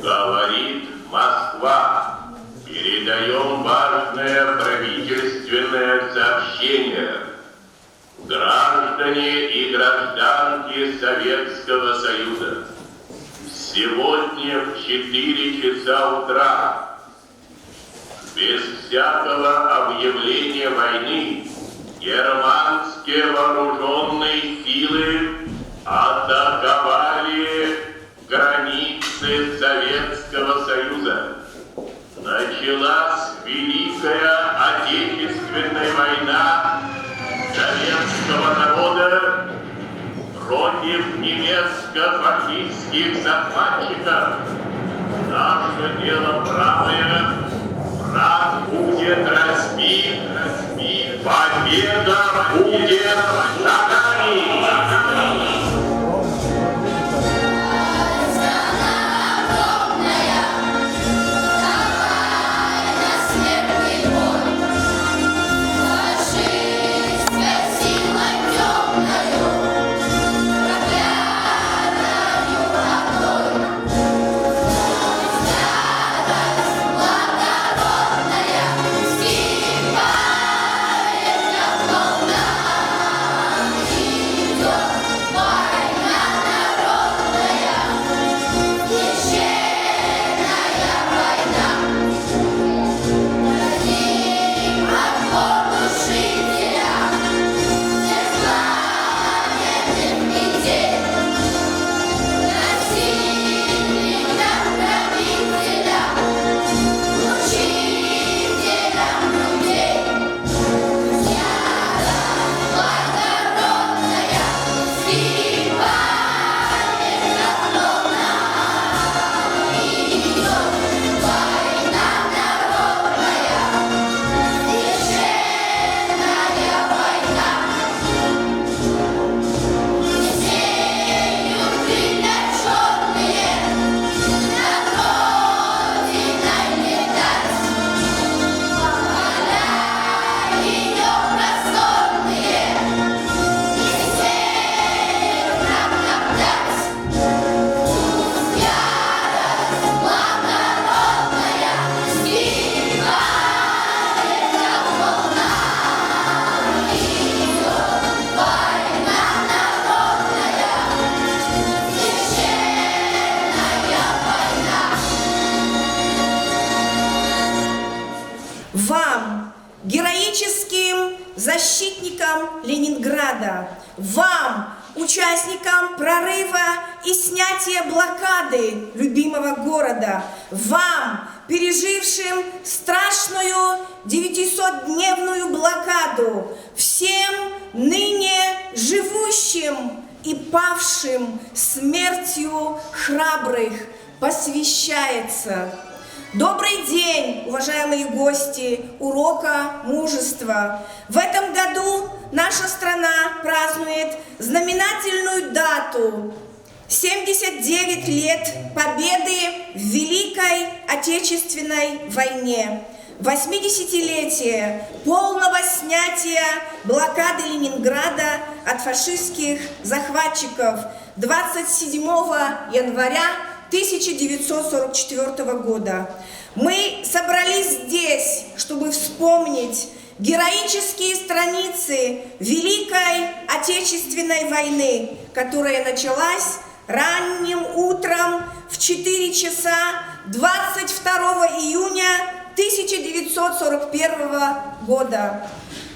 Говорит Москва. Передаем важное правительственное сообщение. Граждане и гражданки Советского Союза, сегодня в 4 часа утра, без всякого объявления войны, германские вооруженные силы атаковали границы Советского Союза. Началась Великая Отечественная война советского народа против немецко-фашистских захватчиков. Наше дело правое, враг будет разбит, победа будет за нами. Вам, героическим защитникам Ленинграда, вам, участникам прорыва и снятия блокады любимого города, вам, пережившим страшную 900-дневную блокаду, всем ныне живущим и павшим смертью храбрых посвящается. Добрый день, уважаемые гости урока мужества! В этом году наша страна празднует знаменательную дату – 79 лет победы в Великой Отечественной войне, 80-летие полного снятия блокады Ленинграда от фашистских захватчиков 27 января 1944 года. Мы собрались здесь, чтобы вспомнить героические страницы Великой Отечественной войны, которая началась ранним утром в 4 часа 22 июня 1941 года.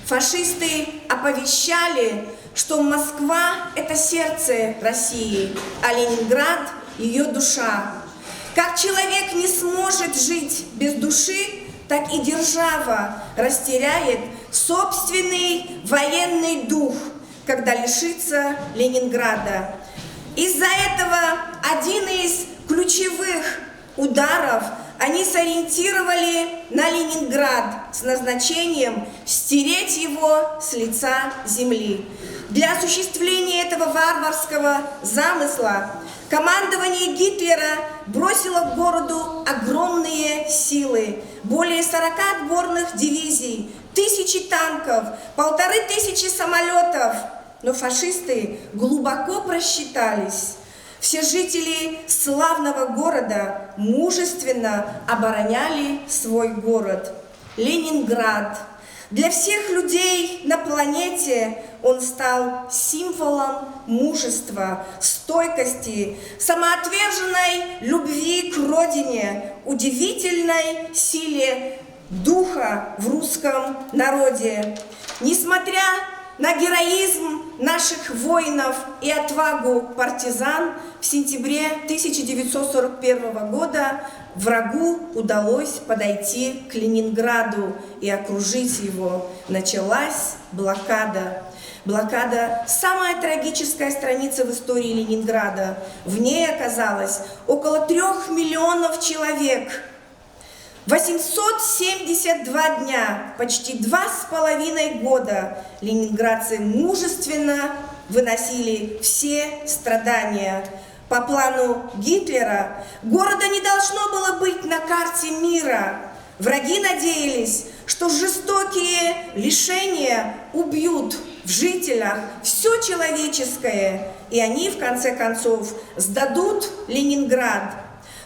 Фашисты оповещали, что Москва – это сердце России, а Ленинград – ее душа. Как человек не сможет жить без души, так и держава растеряет собственный военный дух, когда лишится Ленинграда. Из-за этого один из ключевых ударов они сориентировали на Ленинград с назначением стереть его с лица земли. Для осуществления этого варварского замысла командование Гитлера бросило к городу огромные силы, более 40 отборных дивизий, 1000 танков, 1500 самолетов. Но фашисты глубоко просчитались. Все жители славного города мужественно обороняли свой город. Ленинград. Для всех людей на планете он стал символом мужества, стойкости, самоотверженной любви к родине, удивительной силе духа в русском народе. Несмотря на героизм наших воинов и отвагу партизан, в сентябре 1941 года врагу удалось подойти к Ленинграду и окружить его. Началась блокада. Блокада – самая трагическая страница в истории Ленинграда. В ней оказалось около 3 миллионов человек. 872 дня, почти 2,5 года ленинградцы мужественно выносили все страдания. По плану Гитлера города не должно было быть на карте мира. Враги надеялись, что жестокие лишения убьют в жителях все человеческое, и они, в конце концов, сдадут Ленинград.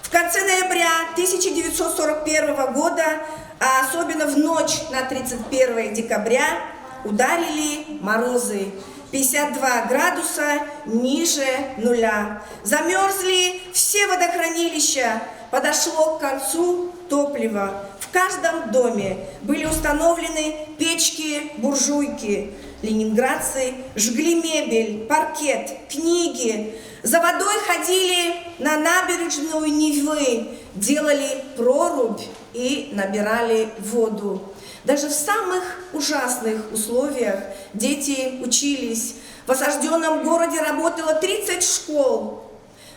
В конце ноября 1941 года, а особенно в ночь на 31 декабря, ударили морозы. 52 градуса ниже нуля. Замерзли все водохранилища. Подошло к концу топливо. В каждом доме были установлены печки-буржуйки. Ленинградцы жгли мебель, паркет, книги. За водой ходили на набережную Невы, делали прорубь и набирали воду. Даже в самых ужасных условиях дети учились. В осажденном городе работало 30 школ.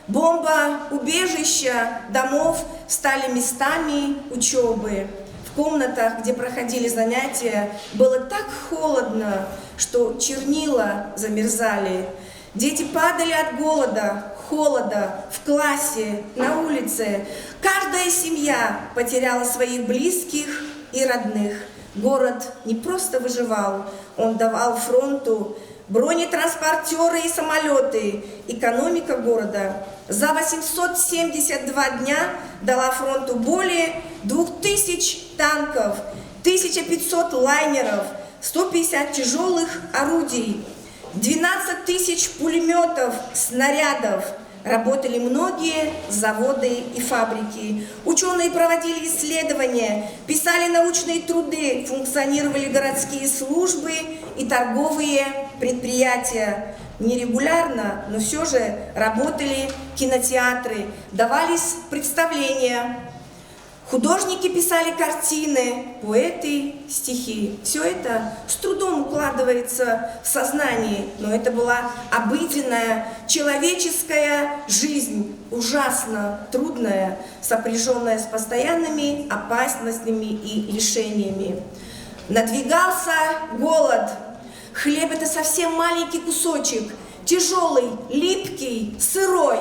Бомбоубежища домов стали местами учебы. В комнатах, где проходили занятия, было так холодно, что чернила замерзали. Дети падали от голода, холода, в классе, на улице. Каждая семья потеряла своих близких и родных. Город не просто выживал, он давал фронту бронетранспортеры и самолеты. Экономика города за 872 дня дала фронту более 2000 танков, 1500 лайнеров, 150 тяжелых орудий, 12 тысяч пулеметов, снарядов. Работали многие заводы и фабрики. Ученые проводили исследования, писали научные труды, функционировали городские службы и торговые предприятия. Нерегулярно, но все же работали кинотеатры, давались представления. Художники писали картины, поэты – стихи. Все это с трудом укладывается в сознание, но это была обыденная человеческая жизнь, ужасно трудная, сопряженная с постоянными опасностями и лишениями. Надвигался голод. Хлеб – это совсем маленький кусочек, тяжелый, липкий, сырой.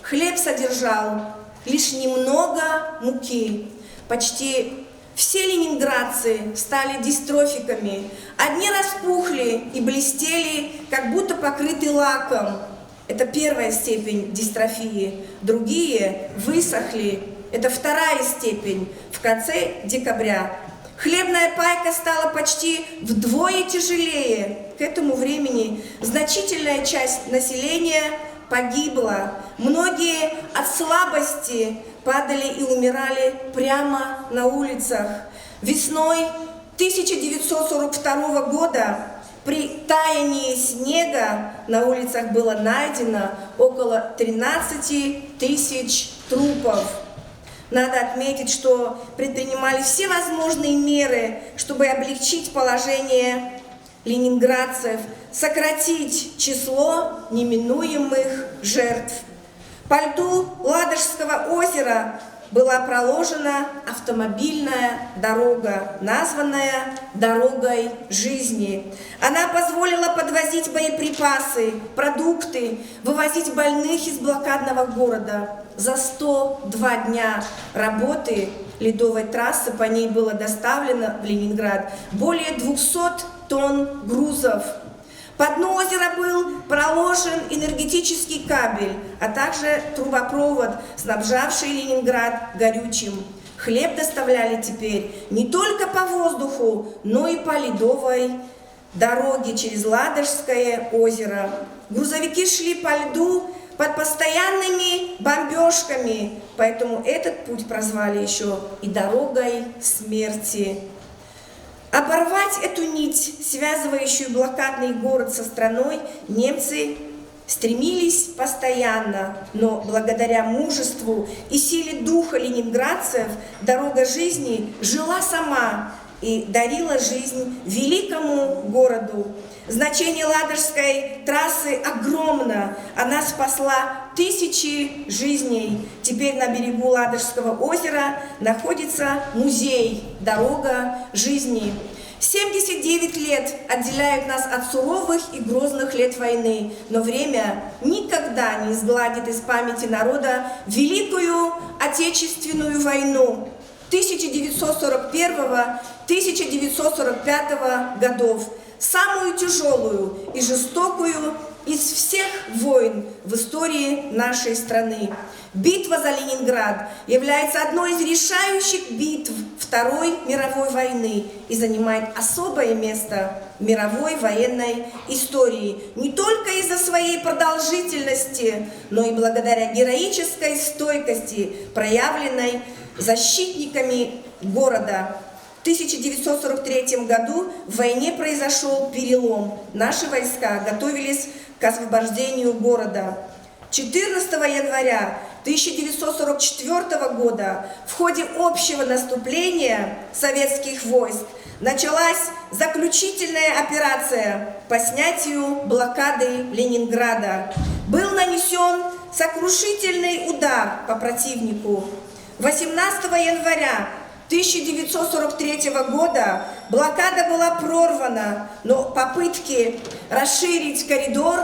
Хлеб содержал лишь немного муки. Почти все ленинградцы стали дистрофиками. Одни распухли и блестели, как будто покрыты лаком. Это первая степень дистрофии. Другие высохли. Это вторая степень. В конце декабря хлебная пайка стала почти вдвое тяжелее. К этому времени значительная часть населения погибла. Многие от слабости падали и умирали прямо на улицах. Весной 1942 года при таянии снега на улицах было найдено около 13 тысяч трупов. Надо отметить, что предпринимали все возможные меры, чтобы облегчить положение ленинградцев, сократить число неминуемых жертв. По льду Ладожского озера была проложена автомобильная дорога, названная «Дорогой жизни». Она позволила подвозить боеприпасы, продукты, вывозить больных из блокадного города. За 102 дня работы ледовой трассы по ней было доставлено в Ленинград более 200 тонн грузов. Под дно озера был проложен энергетический кабель, а также трубопровод, снабжавший Ленинград горючим. Хлеб доставляли теперь не только по воздуху, но и по ледовой дороге через Ладожское озеро. Грузовики шли по льду под постоянными бомбежками, поэтому этот путь прозвали еще и дорогой смерти. Оборвать эту нить, связывающую блокадный город со страной, немцы стремились постоянно, но благодаря мужеству и силе духа ленинградцев дорога жизни жила сама и дарила жизнь великому городу. Значение Ладожской трассы огромно. Она спасла тысячи жизней. Теперь на берегу Ладожского озера находится музей «Дорога жизни». 79 лет отделяют нас от суровых и грозных лет войны, но время никогда не изгладит из памяти народа Великую Отечественную войну 1941-1945 годов, самую тяжелую и жестокую из всех войн в истории нашей страны. Битва за Ленинград является одной из решающих битв Второй мировой войны и занимает особое место в мировой военной истории не только из-за своей продолжительности, но и благодаря героической стойкости, проявленной защитниками города. В 1943 году в войне произошел перелом. Наши войска готовились к освобождению города. 14 января 1944 года в ходе общего наступления советских войск началась заключительная операция по снятию блокады Ленинграда. Был нанесен сокрушительный удар по противнику. 18 января 1943 года блокада была прорвана, но попытки расширить коридор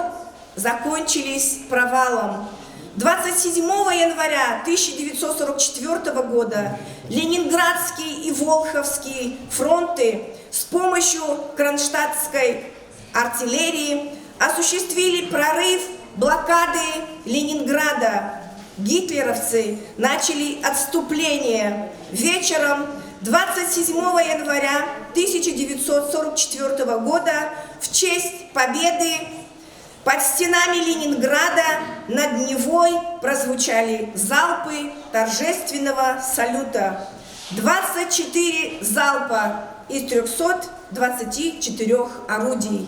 закончились провалом. 27 января 1944 года Ленинградский и Волховский фронты с помощью кронштадтской артиллерии осуществили прорыв блокады Ленинграда. Гитлеровцы начали отступление. Вечером 27 января 1944 года в честь победы под стенами Ленинграда над Невой прозвучали залпы торжественного салюта. 24 залпа из 324 орудий.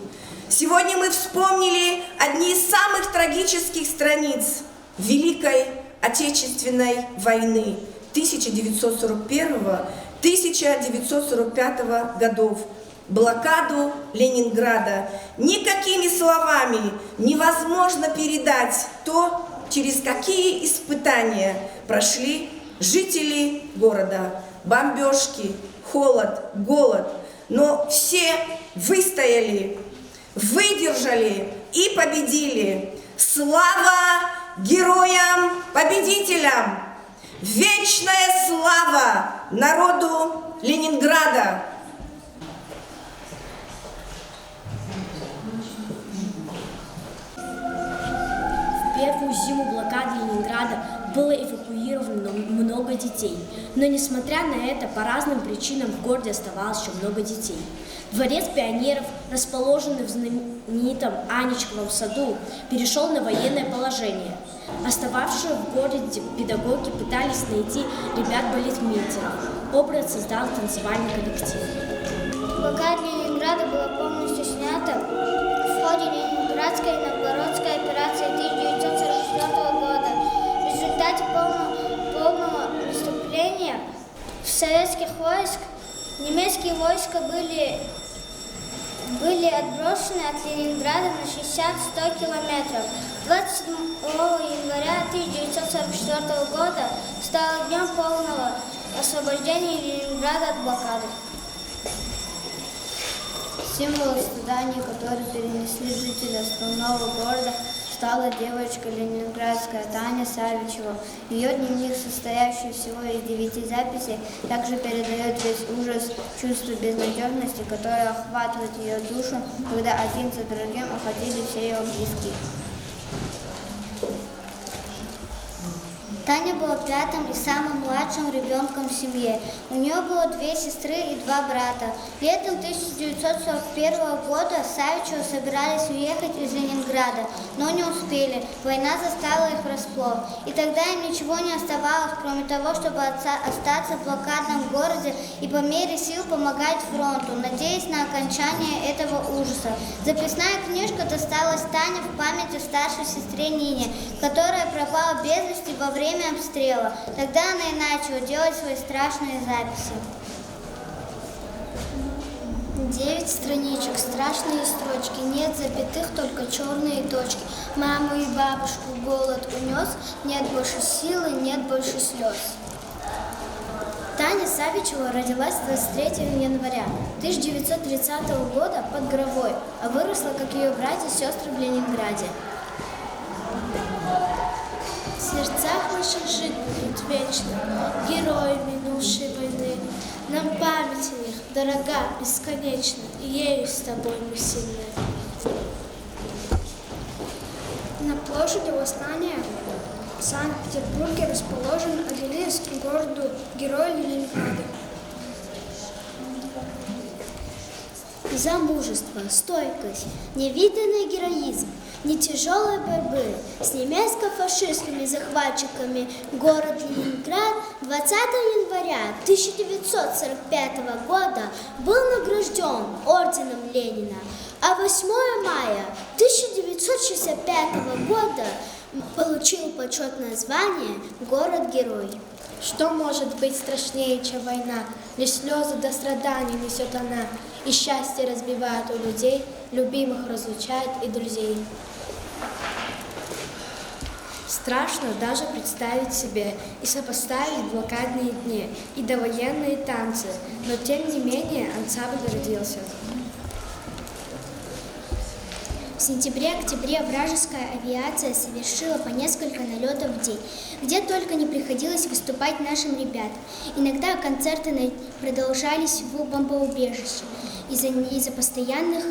Сегодня мы вспомнили одни из самых трагических страниц Великой Отечественной войны 1941-1945 годов. Блокаду Ленинграда. Никакими словами невозможно передать то, через какие испытания прошли жители города. Бомбежки, холод, голод. Но все выстояли, выдержали и победили. Слава героям-победителям! Вечная слава народу Ленинграда! В первую зиму блокады Ленинграда было эвакуировано много детей. Но несмотря на это, по разным причинам в городе оставалось еще много детей. Дворец пионеров, расположенный в знаменитом Аничковом саду, перешел на военное положение. Остававшие в городе педагоги пытались найти ребят-балетмейстеров. Образ создал танцевальный коллектив. Блокада Ленинграда была полностью снята в ходе Ленинградской и Новгородской операции 1944 года. В результате полного наступления советских войск немецкие войска были отброшены от Ленинграда на 60-100 километров. 27 января 1944 года стало днем полного освобождения Ленинграда от блокады. Символы страданий, которые перенесли жители основного города, стала девочка ленинградская Таня Савичева. Ее дневник, состоящий всего из 9 записей, также передает весь ужас, чувство безнадежности, которое охватывает ее душу, когда один за другим уходили все ее близкие. Таня была пятым и самым младшим ребенком в семье. У нее было 2 сестры и 2 брата. Летом 1941 года Савичевы собирались уехать из Ленинграда, но не успели. Война застала их врасплох. И тогда им ничего не оставалось, кроме того, чтобы остаться в блокадном городе и по мере сил помогать фронту, надеясь на окончание этого ужаса. Записная книжка досталась Тане в память о старшей сестре Нине, которая пропала без вести во время обстрела. Тогда она и начала делать свои страшные записи. 9 страничек, страшные строчки, нет запятых, только черные точки. Маму и бабушку голод унес, нет больше силы, нет больше слез. Таня Савичева родилась 23 января 1930 года под Гровой, а выросла, как ее братья и сестры, в Ленинграде. В сердцах наших жить будут вечно герои минувшей войны. Нам память о них дорога, бесконечна, и ею с тобой мы сильны. На площади Восстания в Санкт-Петербурге расположен обелиск городу Герою Ленинграда. За мужество, стойкость, невиданный героизм, не тяжелой борьбы с немецко-фашистскими захватчиками город Ленинград 20 января 1945 года был награжден орденом Ленина, а 8 мая 1965 года получил почетное звание «Город-герой». Что может быть страшнее, чем война? Лишь слезы до страданий несет она, и счастье разбивает у людей, любимых разлучает и друзей. Страшно даже представить себе и сопоставить блокадные дни и довоенные танцы, но тем не менее ансамбль родился. В сентябре-октябре вражеская авиация совершила по несколько налетов в день, где только не приходилось выступать нашим ребятам. Иногда концерты продолжались в бомбоубежище из-за постоянных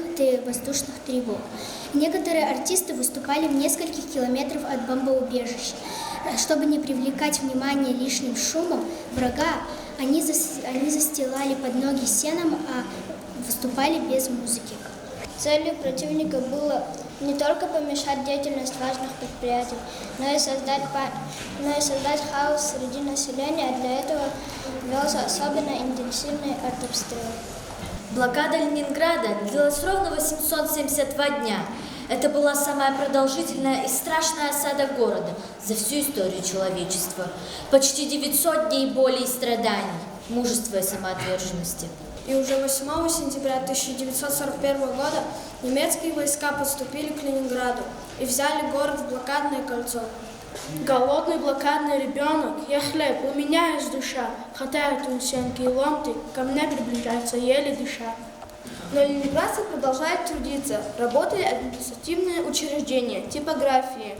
воздушных тревог. Некоторые артисты выступали в нескольких километрах от бомбоубежища. Чтобы не привлекать внимание лишним шумом врага, они застилали под ноги сеном, а выступали без музыки. Целью противника было не только помешать деятельности важных предприятий, но и создать хаос среди населения, а для этого велся особенно интенсивный артобстрел. Блокада Ленинграда длилась ровно 872 дня. Это была самая продолжительная и страшная осада города за всю историю человечества. Почти 900 дней боли и страданий, мужества и самоотверженности. И уже 8 сентября 1941 года немецкие войска подступили к Ленинграду и взяли город в блокадное кольцо. Голодный блокадный ребенок, я хлеб, у меня есть душа, хватают унсенки и ломти, ко мне приближаются еле дыша. Но ленинградцы продолжают трудиться, работали административные учреждения, типографии,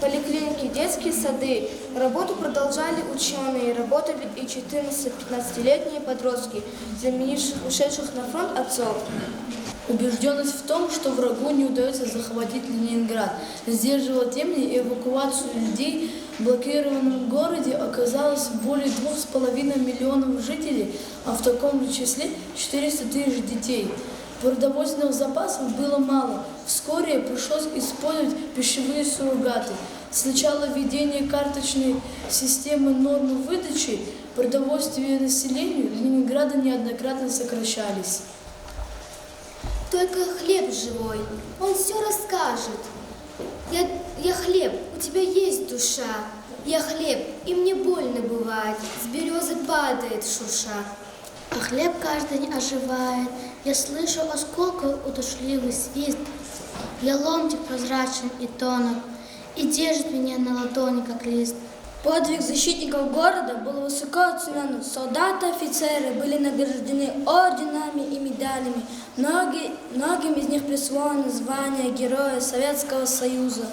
поликлиники, детские сады. Работу продолжали ученые, работали и 14-15-летние подростки, заменивших ушедших на фронт отцов. Убежденность в том, что врагу не удается захватить Ленинград, сдерживала темни и эвакуацию людей. В блокированном городе оказалось более 2,5 миллионов жителей, а в таком же числе 400 тысяч детей. Продовольственных запасов было мало. Вскоре пришлось использовать пищевые суррогаты. С начала введения карточной системы нормы выдачи продовольствия населению Ленинграда неоднократно сокращались. Только хлеб живой, он все расскажет. Я хлеб, у тебя есть душа. Я хлеб, и мне больно бывает, с березы падает шуша. А хлеб каждый день оживает, я слышу осколков удушливый свист. Я ломтик прозрачен и тонок, и держит меня на ладони, как лист. Подвиг защитников города был высоко оценен. Солдаты, офицеры были награждены орденами и медалями. Многим из них присвоено звание Героя Советского Союза.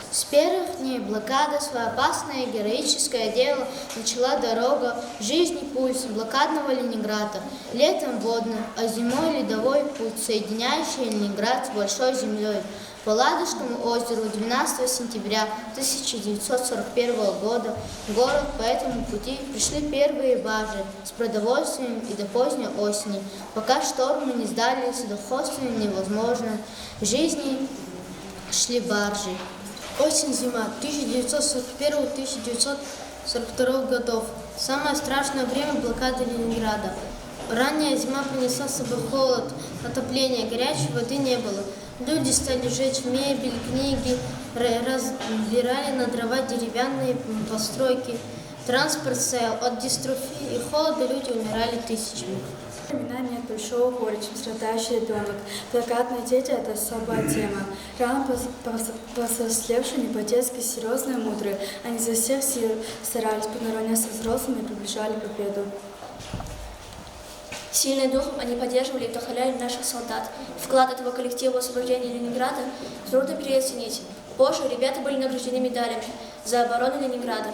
С первых дней блокады свое опасное и героическое дело начала дорога, жизнь и пульс блокадного Ленинграда. Летом водный, а зимой ледовой путь, соединяющий Ленинград с Большой землей. По Ладожскому озеру 12 сентября 1941 года в город по этому пути пришли первые баржи с продовольствием и до поздней осени, пока штормы не сдали судоходством невозможно. Жизни шли баржи. Осень-зима 1941-1942 годов. Самое страшное время блокады Ленинграда. Ранняя зима принесла с собой холод, отопления, горячей воды не было. Люди стали жечь мебель, книги, разбирали на дрова деревянные постройки. Транспорт стоял от дистрофии и холода, люди умирали тысячами. Времена нет большого горя, чем страдающий ребенок. Блокадные дети – это особая тема. Рано повзрослевшие, не по-детски серьезные и мудрые. Они за всех сил старались быть наравне со взрослыми и приближали победу. Сильные духом они поддерживали и вдохновляли наших солдат. Вклад этого коллектива в освобождение Ленинграда трудно переоценить. Позже ребята были награждены медалями за оборону Ленинграда.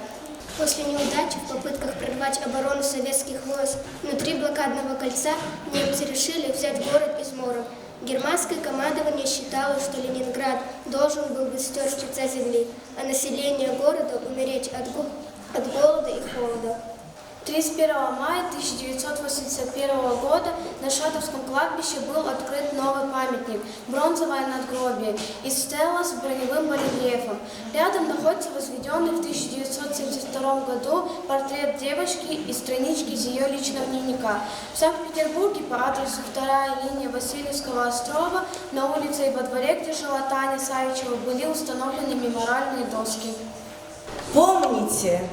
После неудачи в попытках прорвать оборону советских войск внутри блокадного кольца немцы решили взять город измором. Германское командование считало, что Ленинград должен был быть стер с лица земли, а население города умереть от голода и холода. 31 мая 1981 года на Шатовском кладбище был открыт новый памятник – бронзовое надгробие из стела с броневым барельефом. Рядом находится возведенный в 1972 году портрет девочки и странички из ее личного дневника. В Санкт-Петербурге по адресу 2-я линия Васильевского острова на улице и во дворе, где жила Таня Савичева, были установлены мемориальные доски. Помните,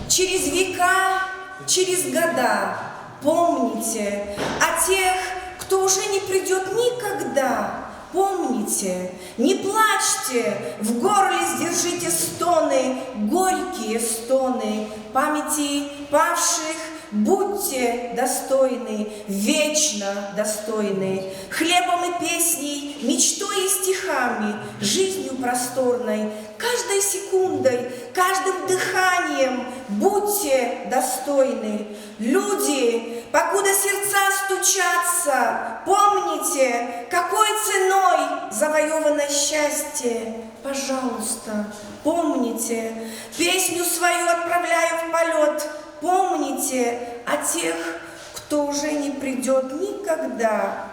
через века, через года, помните о тех, кто уже не придет никогда. Помните, не плачьте, в горле сдержите стоны, горькие стоны. Памяти павших будьте достойны, вечно достойны. Хлебом и песней, мечтой и стихами, жизнью просторной, каждой секундой, каждым дыханием будьте достойны. Люди, покуда сердца стучатся, помните, какой ценой завоевано счастье. Пожалуйста, помните, песню свою отправляю в полет. Помните о тех, кто уже не придет никогда.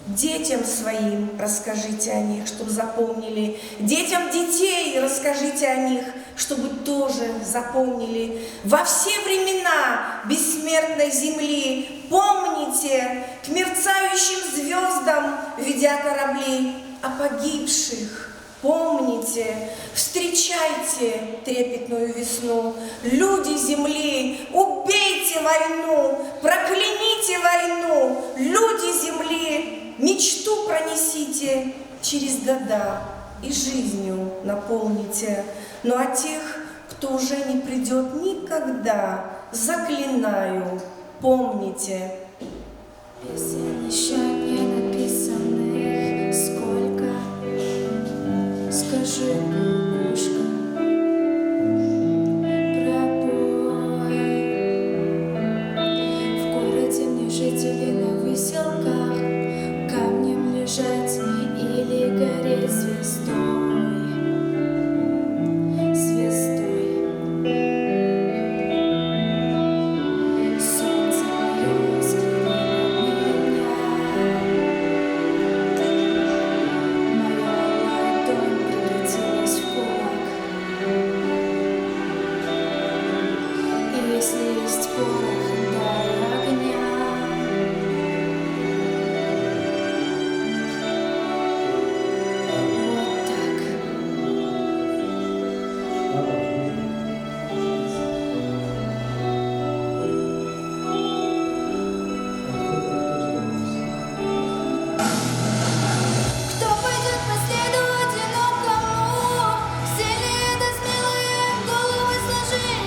Детям своим расскажите о них, чтобы запомнили. Детям детей расскажите о них, чтобы тоже запомнили. Во все времена бессмертной земли помните, к мерцающим звездам ведя корабли, о погибших. Помните, встречайте трепетную весну. Люди земли, убейте войну, прокляните войну. Люди земли, мечту пронесите через года и жизнью наполните. Но о тех, кто уже не придет никогда, заклинаю, помните. Песен еще не написанных сколько, скажи, кукушка, пробой. В городе мне жители на выселках камнем лежать или гореть звездой. Солнце мое взгляни на меня. Моя ладонь превратилась в кулак. И если есть порох, дай огня. Вот так. Кто пойдет по следу одинокому? Сильные да смелые головы сложи.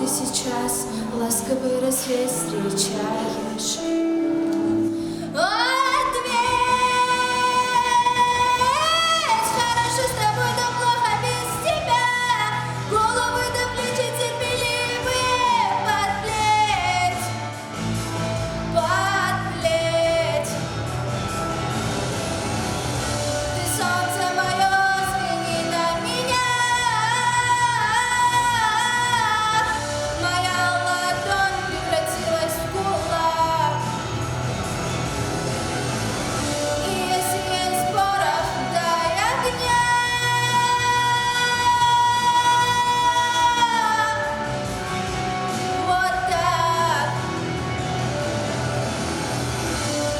ты сейчас ласковый рассвет встречаешь. Хорошо с тобой, да плохо без тебя. Головы до плечи терпеливые. Подплеть. Ты солнце мое, взгляни на меня. Моя ладонь превратилась в кулак. И если есть порох, дай огня. Вот так.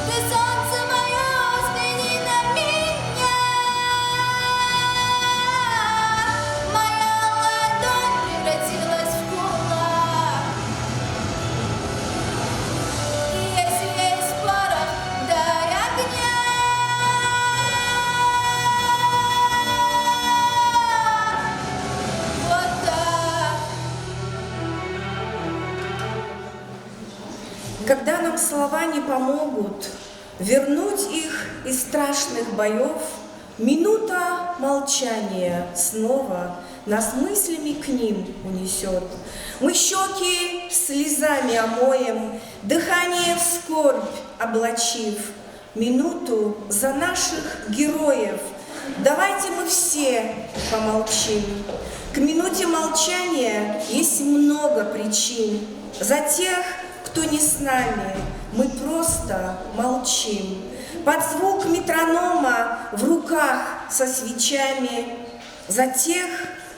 Ты солнце мое, взгляни на меня. Моя ладонь превратилась в кулак. И если есть порох, дай огня. Вот так. Когда нам слова не помогут вернуть их из страшных боев, минута молчания снова нас мыслями к ним унесет. Мы щеки слезами омоем, дыхание в скорбь облачив, минуту за наших героев. Давайте мы все помолчим. К минуте молчания есть много причин. За тех, кто не с нами, мы просто молчим. Под звук метронома в руках со свечами. За тех,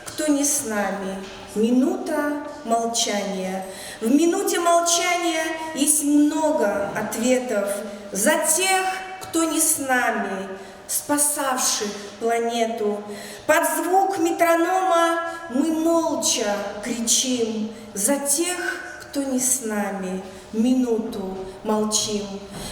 кто не с нами, минута молчания. В минуте молчания есть много ответов. За тех, кто не с нами, спасавших планету. Под звук метронома мы молча кричим. За тех, кто не с нами, минуту молчим.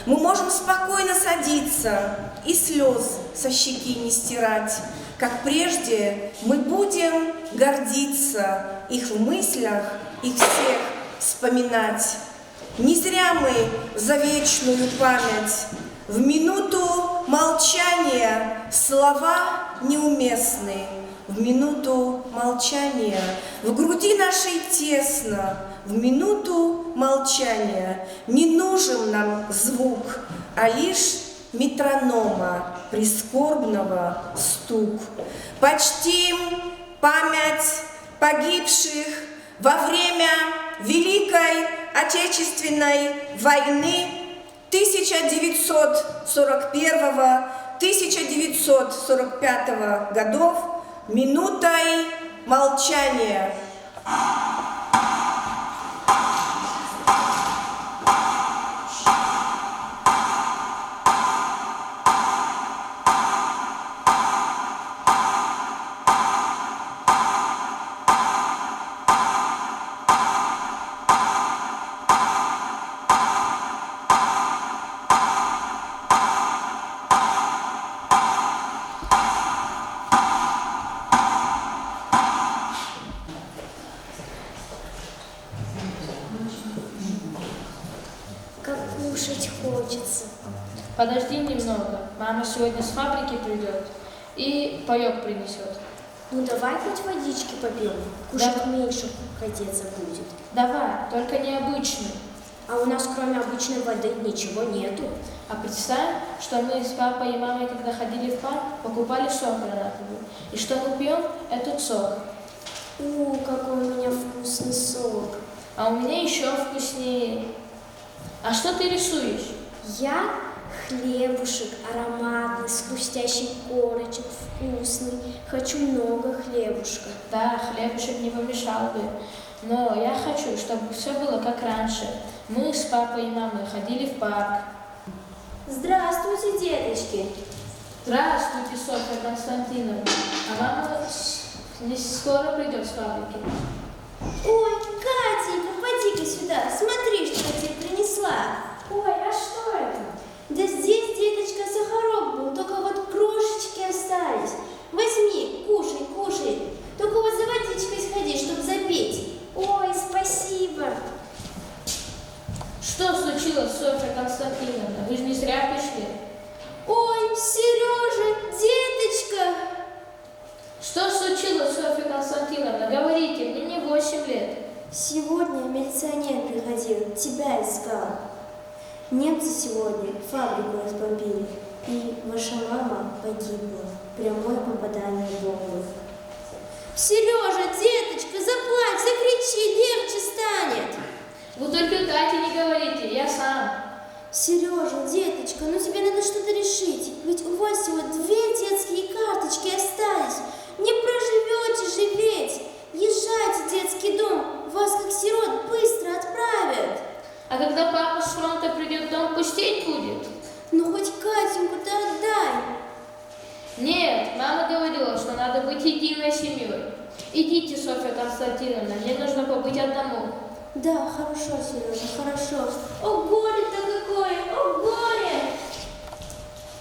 Мы можем спокойно садиться и слез со щеки не стирать. Как прежде, мы будем гордиться их в мыслях, их всех вспоминать. Не зря мы за вечную память. В минуту молчания слова неуместны. В минуту молчания в груди нашей тесно. В минуту молчания не нужен нам звук, а лишь метронома прискорбного стук. Почтим память погибших во время Великой Отечественной войны 1941-1945 годов минутой молчания. Как кушать хочется. Подожди немного, мама сегодня с фабрики придет и паёк принесет. Ну давай хоть водички попьем, кушать меньше хотеться будет. Давай, только необычный. А у нас кроме обычной воды ничего нету. А представь, что мы с папой и мамой, когда ходили в парк, покупали сок гранатовый. И что мы пьем? Этот сок. Какой у меня вкусный сок. А у меня еще вкуснее. А что ты рисуешь? Я хлебушек ароматный, с хрустящей корочек, вкусный. Хочу много хлебушка. Да, хлебушек не помешал бы. Но я хочу, чтобы все было как раньше. Мы с папой и мамой ходили в парк. Здравствуйте, деточки. Здравствуйте, Софья Константиновна. А мама не скоро придет с фабрики. Ой, Катенька, поди-ка сюда, смотри, что я тебе принесла. Ой, а что это? Да здесь, деточка, сахарок был, только вот крошечки остались. Возьми, кушай, кушай. Только вот за водичкой сходи, чтобы запить. Ой, спасибо. случилось, Софья Константиновна? Вы же не зря пришли. Ой, Сережа, деточка! Что случилось, Софья Константиновна? Говорите, мне не 8 лет. Сегодня милиционер приходил, тебя искал. Немцы сегодня фабрику разбомбили, и ваша мама погибла. Прямое попадание в голову. Сережа, деточка, заплачь, закричи, легче станет. Вы только Кате не говорите, я сам. Сережа, деточка, ну тебе надо что-то решить. Ведь у вас всего 2 детские карточки остались. Не проживете же ведь. Езжайте в детский дом, вас как сирот быстро отправят. А когда папа с фронта придет, дом пустеть будет? Ну хоть Катеньку-то отдай. Нет, мама говорила, что надо быть единой семьей. Идите, Софья Константиновна, мне нужно побыть одному. Да, хорошо, Сережа, хорошо. О, горе-то какое, о, горе!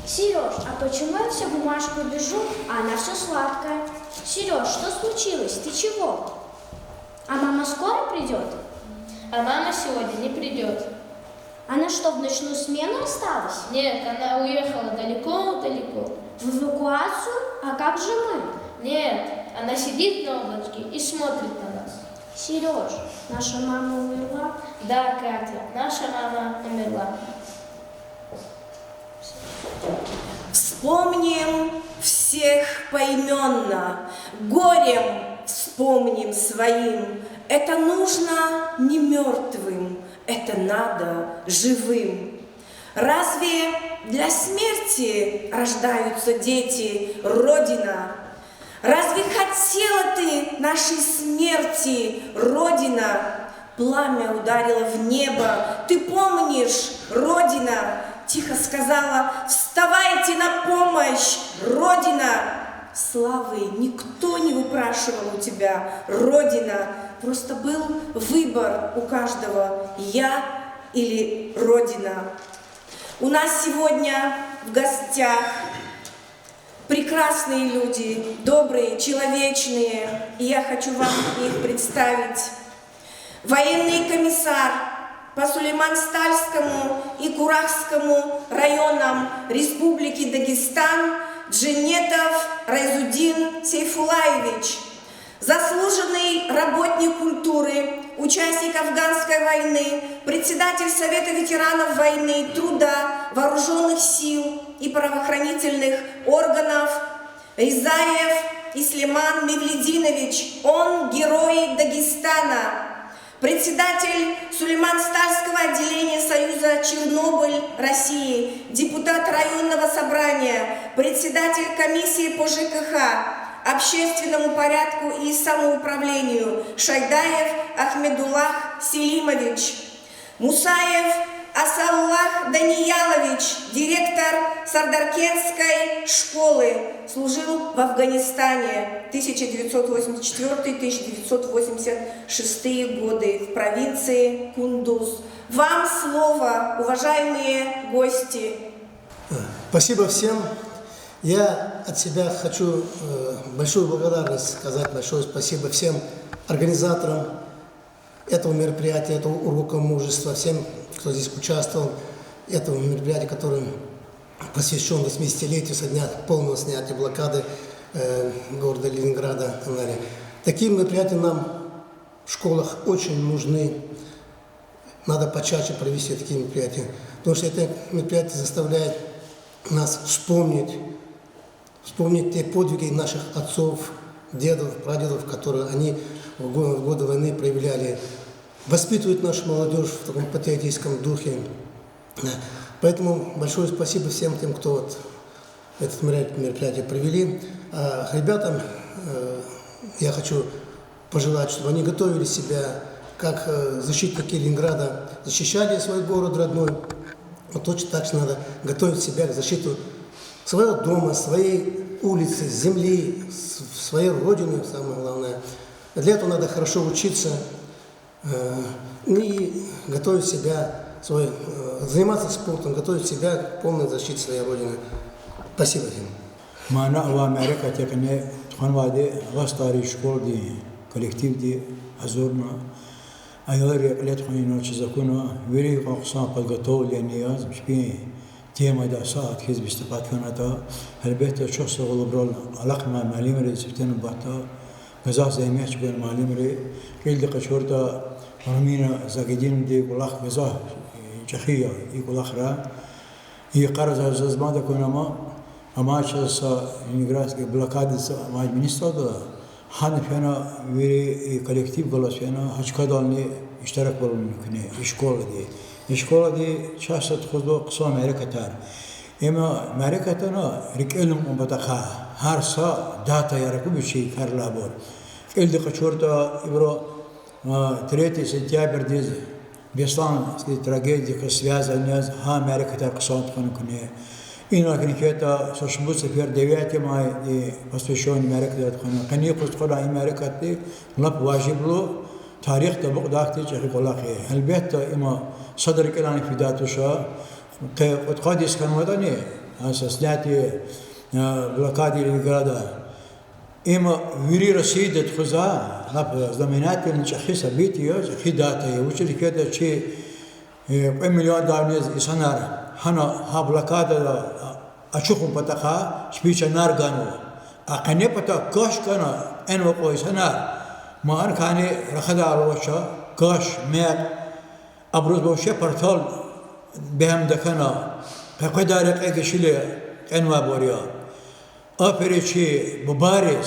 Сереж, а почему я всю бумажку бежу, а она все сладкая? Сереж, что случилось? Ты чего? А мама скоро придет? А мама сегодня не придет. Она что, в ночную смену осталась? Нет, она уехала далеко-далеко. В эвакуацию? А как же мы? Нет, она сидит на облачке и смотрит на нас. Сереж, наша мама умерла? Да, Катя, наша мама умерла. Вспомним всех поименно, горем вспомним своим. Это нужно не мертвым, это надо живым. Разве для смерти рождаются дети, Родина? Разве хотела ты нашей смерти, Родина? Пламя ударило в небо, ты помнишь, Родина? Тихо сказала: вставайте на помощь, Родина! Славы никто не выпрашивал у тебя, Родина. Просто был выбор у каждого: я или Родина. У нас сегодня в гостях прекрасные люди, добрые, человечные, и я хочу вам их представить. Военный комиссар по Сулейман-Стальскому и Курахскому районам Республики Дагестан Джинетов Райзудин Сейфулаевич, заслуженный работник культуры, участник афганской войны, председатель Совета ветеранов войны, труда, вооруженных сил и правоохранительных органов Ризаев Ислиман Мевлидинович, он герой Дагестана. Председатель Сулейман-Стальского отделения Союза Чернобыль России, депутат районного собрания, председатель комиссии по ЖКХ, общественному порядку и самоуправлению Шайдаев Ахмедуллах Селимович, Мусаев Асаллах Даниялович, директор Сардаркентской школы, служил в Афганистане 1984-1986 годы в провинции Кундуз. Вам слово, уважаемые гости. Спасибо всем. Я от себя хочу большую благодарность сказать, большое спасибо всем организаторам этого мероприятия, этого урока мужества, всем, кто здесь участвовал, этого мероприятия, которое посвящен 80-летию со дня полного снятия блокады города Ленинграда. Такие мероприятия нам в школах очень нужны. Надо почаще провести такие мероприятия, потому что это мероприятие заставляет нас вспомнить те подвиги наших отцов, дедов, прадедов, которые они в годы войны проявляли, воспитывают нашу молодежь в таком патриотическом духе. Поэтому большое спасибо всем тем, кто это мероприятие провели. А ребятам я хочу пожелать, чтобы они готовили себя, как защитники Ленинграда защищали свой город родной. Вот точно так же надо готовить себя к защите своего дома, своей улицы, земли, своей родины, самое главное. Для этого надо хорошо учиться и готовить себя, заниматься спортом, готовить себя к полной защите своей родины. Спасибо всем. Мана ва Америка текне тханваде гастари школ ди коллектив ди азурна Айори летхуино чизакуно вери қоқсан подготовления шпи тема да саат хизб истифад канада البته شخص غلبرال علاقه مع معلم ری سفتن باتا غزا زمیش بین معلم ری خیلی قشورتا فرمینا زاگدین دی کلاخ غزا چخیا ای کلاخ را ای قرض از زمان دا کنما اما چس اینگراس که بلاکادی ما مینیستر دا هان فینا وری کلکتیو گلاس فینا هیچ کدالنی اشتراک بولن کنه اشکال دی شخصت خود با قصه امریکا تر اما امریکا تنا ریکلم مبتخا هر سا داتا یارکو بچی کار لابور خیلی قشورتا ابرو 3 سپتامبر دیز بیستان تراژدی که связана з Америка та قصات کنه اینا که تا سوشمبوس فیر 9 ماه посвящен Америка та کنه کنی خود خدا امریکا تی لب واجب لو تاریخ تا بقداختی چه خلاقه البته اما صدر کلان فداتوشا که قدیس کنودانی اساسیاتی بلوکادی لینگرادا اما ویری رسیدت خدا لب زمیناتی نشخص بیتیو خداته وچلی کده چی $1 میلیون insanlar hana ha blokada açıkım pataka spiçanar gano akane pata kaş kana en vako insanlar maan kane rakhada alwasha kaş mer abruz boşe portal behem dakana kadar ekşile enva boriya aferiçi mübarek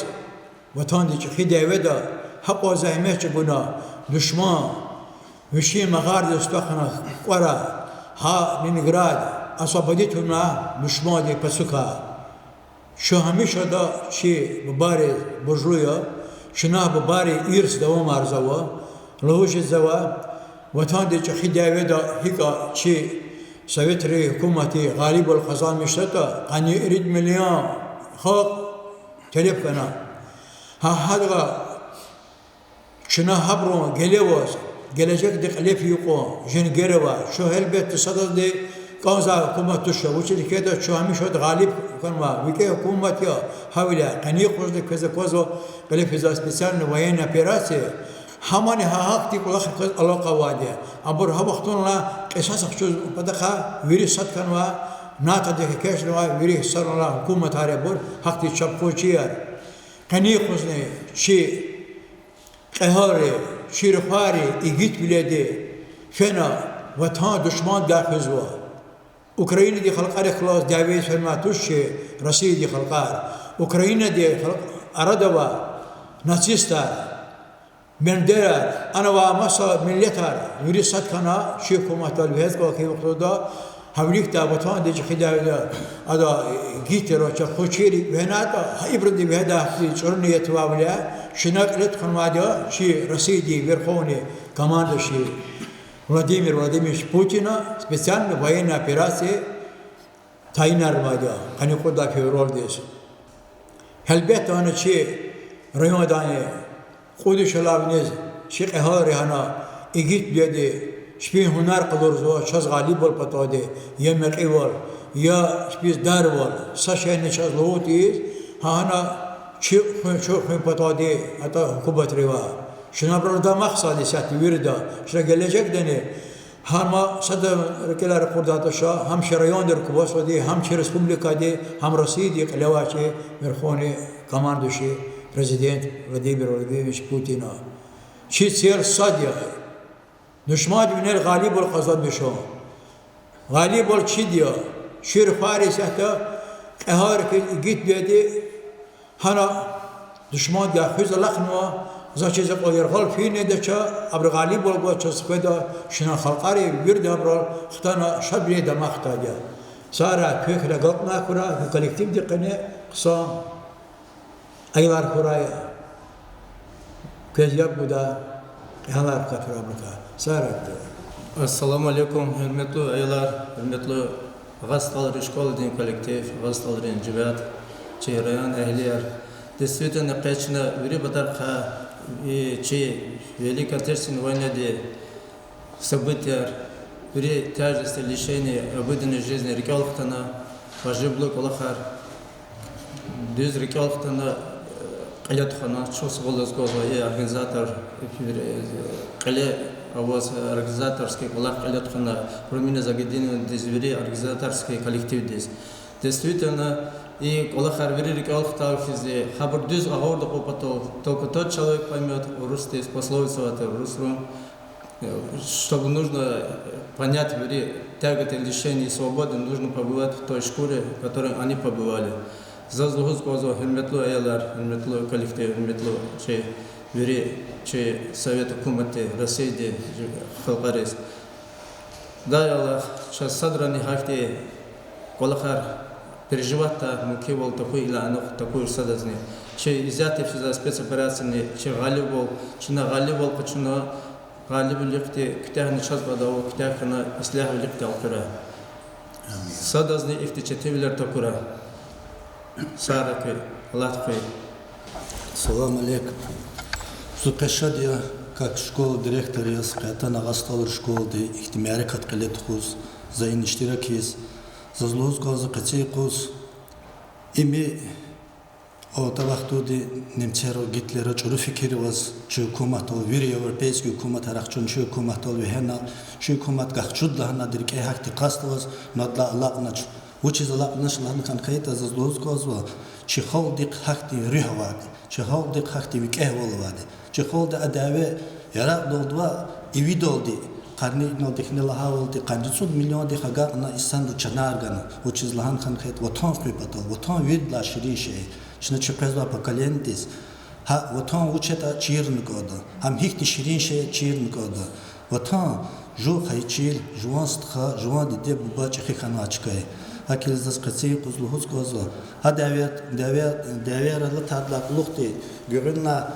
vatandaşı hidayevda hak o zahmet buna düşman وشي مغارد استخنا ورا ها لينينغراد اصابتنا مشمادي بسوكا شو هميشه دا شي مباري برجويا شنا مباري ايرس دوام ارزوا لوش الزوا وطن دي خداوي دا هيكا شي سويتري حكومتي غالب الخزان مشتا اني يريد مليون خط تلفنا ها هذا شنا habro gelevos gelecek diklef yuko jengereva şu elbette sadade kanza hükümet tuşa bu çelike şu hamiş od galip kanma vike hükümet ya havila kani kuzde keze kozo gelef za spesialne военная операция hamani hakti kulakh alaqa wadi abur ha waqtuna qisas xuz padaqa viri sat kanwa nata de keshwa viri sarala hükümet arabur hakti chapkochiyar kani kuzne şi qehare شیرخواری ایگیت بلیده فنا وطن دشمن داخل زوا اوکراین دی خلقار خلاص دعوی فرماتوش رسید دی خلقار اوکراین دی اردوا ناتسیستا بندر انا و مسا ملتار یوری صد کنا شی حکومت الوهز کو کی وقت دا حولیک تا وطن دی خدای دا ادا گیت رو چه خوچیری بهناتا ایبردی بهدا چورنیت واولیا شناك لتخن ماديا شي رصيدي верховный командующий Владимир Владимирович Путина специально военная операция тайнар мадиа они куда февраль дес البته انا شي ريون داني خود شلابنيز شي قهاري هنا ايجيت بيدي شبي هنر قدر زو شاز غالب ول پتاده يا مقيول يا شبي دار ول ساشين شاز لوتي هنا شو پتاده حتی حکومت روا شنا بردا مقصدی ساعتی وردا شنا gelecek dene hama sada رکلار قرداتشا هم شریان در کوباس ودی هم چه respublika دی هم رسیدی قلواچه مرخونه کماندوشی prezident Vladimir Vladimirovich Putin چی سیر صادیا دشمن بینر غالب القضات بشو غالب الچی دیا شیر فارس حتی قهار که گیت بیدی هنا دشمن یا خیز لخنوا زاچه قویر غال فینه دچا ابر غالب ولگو چسکدا شنا خلقاری ورد ابر ختانا شبری دمختاجا سارا köy لگاتنا کورا کلکتیو دقنه قسام aylar kuraya közyap buda yalar kafira buda sara Assalamu alaikum hürmetli aylar hürmetli Гасталры школы ден коллектив Гасталры инжибат чейраян эхлияр действительно качна вери батарха и чей Великой Отечественной войны де события вери тяжести лишения обыденной жизни рекалхтана пожибло колахар düz рекалхтана قلت خنا شخص غلط قضايا организатор قلة авоз организаторский коллег Алятхана, промена загадения звери организаторский коллектив здесь. Действительно, и коллег Харвирик Алхталфизе, хабар дюз агорда опытов, только тот человек поймет русский пословицу от русского, чтобы нужно понять тяготы лишения и свободы, нужно побывать в той шкуре, в которой они побывали. Зазлугуз козо херметлу эйлар, херметлу коллектив, херметлу че вери, че совет хукуматы России, халқарис. Дай Аллах, сейчас садрани хахти колахар переживать-то муки был такой или оно такой садазни. Че изъятый за спецоперации, че галибол, че на галибол, почему галибол лихте, ктях не час badavo, ктях на ислях лихте алкура. Садазни ихте четивлер такура. Саракай, Латвай. Салам алейкум. Сукашадия, как школа директор яс, это на гасталр школы, ихтимяри каткалет хуз, за иништирак яс, за злоз газа кацей хуз, ими от вахтуди немцеро Гитлера чуру фикири ваз, че хукумат ол вири европейский хукумат арахчун, че хукумат ол вихена, че хукумат гахчуд лахна дирке хахти каст ваз, надла лапнач. Учи за лапнаш лахна канкаита за злоз газа, че халдик хахти рихавади, че халдик хахти викехвалавади, че халди адаве ярак долдва и видолди. Карни но дихнела хавалди канжисуд миллион дихага на иссанду чанаргана, учи злахан канкаит ватан крипатал, ватан видла ширише. Шна чепезва поколендис, ха ватан учета чирн года, хам хихти ширинше чирн года, ватан жу хайчил, жуанстха, жуан диде бубачи хиханачкай. Акил заскацей кузлухуз коза. А девер латадлак лухти, гюрна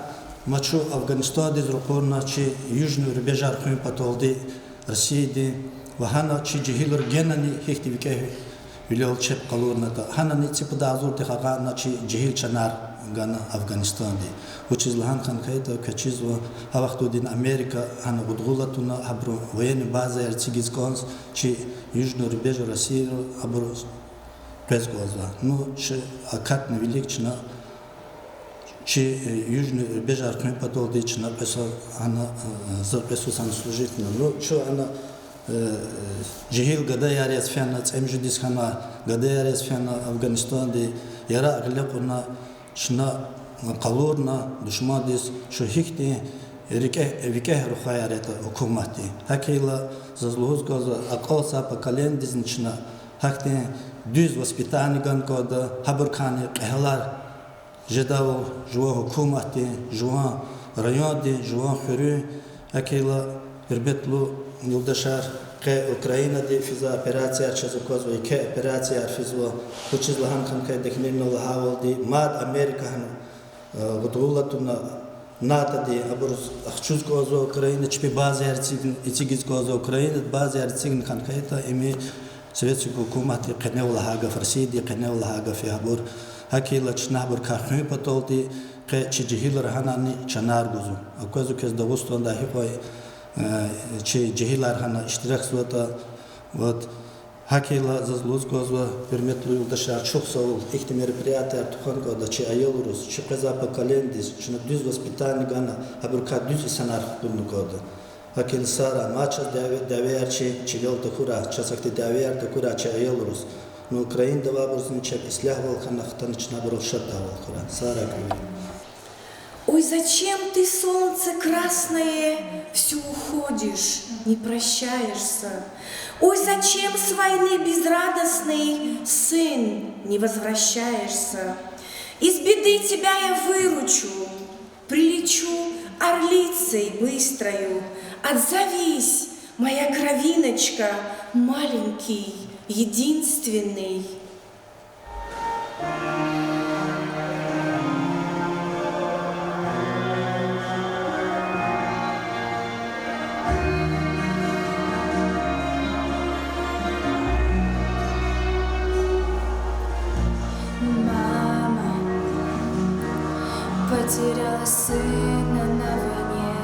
мачу Афганистан из рукорна чи южный рубеж архим патолди России, вахана чи джихилр генани хихтивикеви. Вилел чеп калурната. Хана не цепа дазур тихага начи джихил чанар гана Афганистан ди. Учиз лахан хан кайта качизва хавахту дин Америка хана гудгулатуна хабру военный база ярцигиз конс чи южный рубеж России хабру презгозва. Ну чи акат на великчина чи южный рубеж архим патол ди чина песа хана зарпесу сан служительно. Ну чи она Жихил гада ярес фяна цемжудис хана гада ярес фяна Афганистан ди яра аглякуна шна калурна душмадис шухикти вике рухаярета хукумати хакила зазлуз газа акал сапа календис нична хакти düz воспитание ганкода хабаркани кахлар жедавол жуа хукумати жуа райоndi жуа хуру хакила ирбетлу Юлдашар ке Украина де физа операция чезуkozва и ке операция физва учиз лахан хан ке дехнемно лахавал де мад Америка хан гудулатуна ната де абурус ахчузkozва Украина чпи база ярцигн ицигизkozва Украина база ярцигн хан кета ими советский хукумат кенев лахага фарсиди кенев лахага фи абур хакила чнабур кахми патолти ке чижихил раханани чанар гузу акозу кез давустон да хипай че джихилар хана иштирак суата вот хакила зазлуз гозва перметлу юлдашар чухсол ихти мероприятия тухан года че айолурус че казапа календис че на düz воспитание гана абурка düz санар дунну года хакил сара мача давер че чевел такура часахти давер такура че айолурус но Украин дава бурзничек ислахвал хана хтанична буршат давал кура сара кури. Ой, зачем ты, солнце красное, все уходишь, не прощаешься? Ой, зачем с войны безрадостный, сын, не возвращаешься? Из беды тебя я выручу, прилечу орлицей быстрою. Отзовись, моя кровиночка, маленький, единственный. Потеряла сына на войне.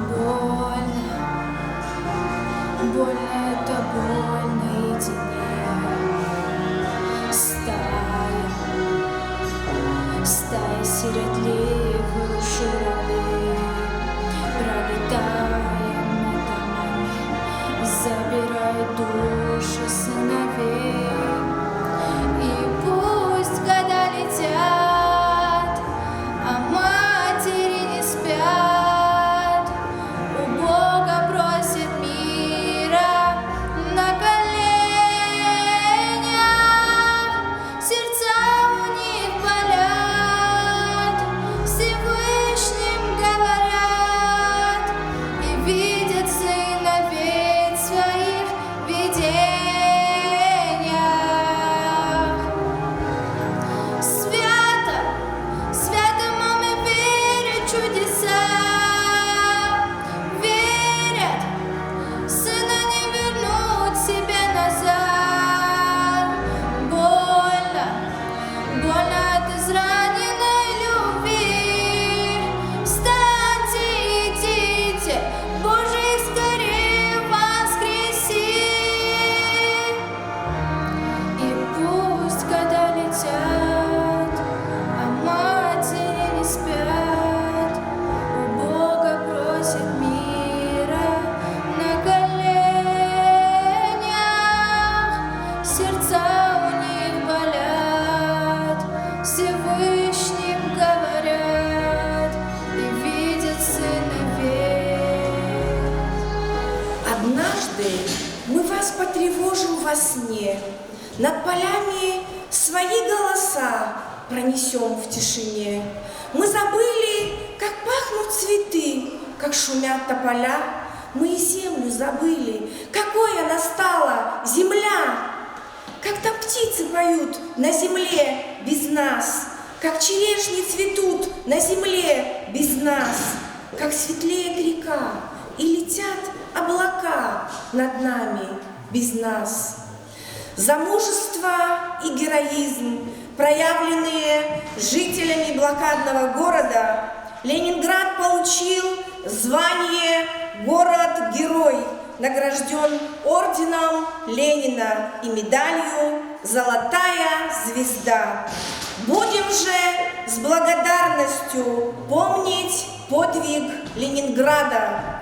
Больно, больно, это боль наедине. Стая сиротливых журавлей пролетает души сыновей. И пусть года летят, а матери не спят, у Бога просит мира на коленях, сердца у них болят, Всевышним говорят и видят сыновей своих видениях. Свято, свято, мамы верят в чудеса, верят, сына не вернуть себе назад. Больно, больно от израненной любви. Встаньте, идите, Боже, их скорее воскреси. И пусть года летят, а матери не спят, у Бога просит мира на коленях, сердца у них болят, Всевышним говорят и видят сыновей. Однажды мы вас потревожим во сне, над полями свои голоса пронесем в тишине. Мы забыли, как пахнут цветы, как шумят тополя. Мы и землю забыли, какой она стала, земля. Как там птицы поют на земле без нас, как черешни цветут на земле без нас, как светлеет река и летят облака над нами без нас. За мужество и героизм, проявленные жителями блокадного города, Ленинград получил звание «Город-герой», награжден орденом Ленина и медалью «Золотая звезда». Будем же с благодарностью помнить подвиг Ленинграда,